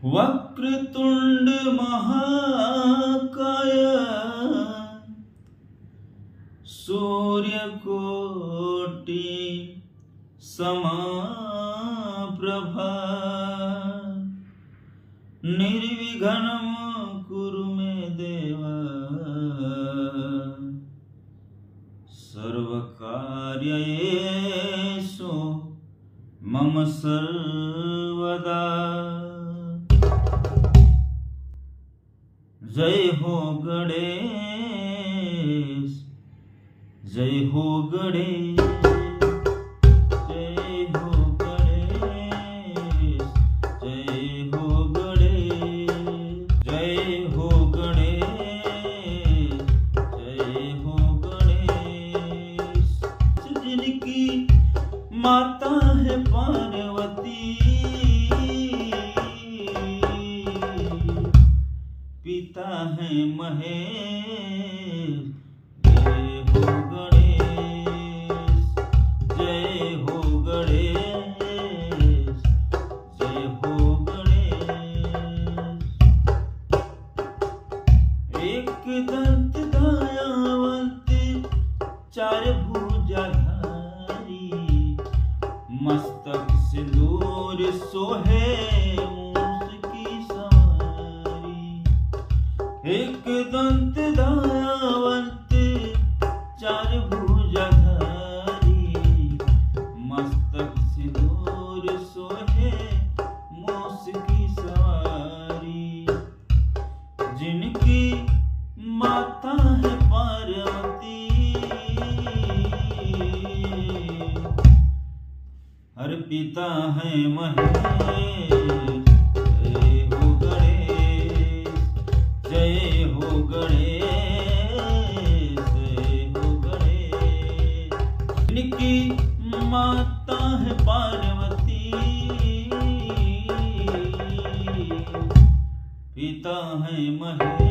वक्रतुंड महाकाय सूर्यकोटि समप्रभा निर्विघ्नं कुरु मे देव सर्वकार्येषु मम सर्वदा। जय हो गणेश, जय हो गणेश, जय हो गणेश, जय हो गणेश, जय हो गणेश, जय हो गणेश। जिनकी माता है पार्वती, पिता है महेश। जय हो गणेश, जय हो गणेश, जय हो गणेश। एक दंत दयावंत चार भुजाधारी, मस्तक सिंदूर सोहे मूस की सवारी। एक दंत दयावंत चार भुजाधारी, मस्तक सिंदूर सोहे मूस की सवारी। जिनकी माता है पार्वती, हर पिता है महेश। जय हो गणेश, जय हो गणेश, जय हो गणेश। इनकी माता है पार्वती, पिता है महेश।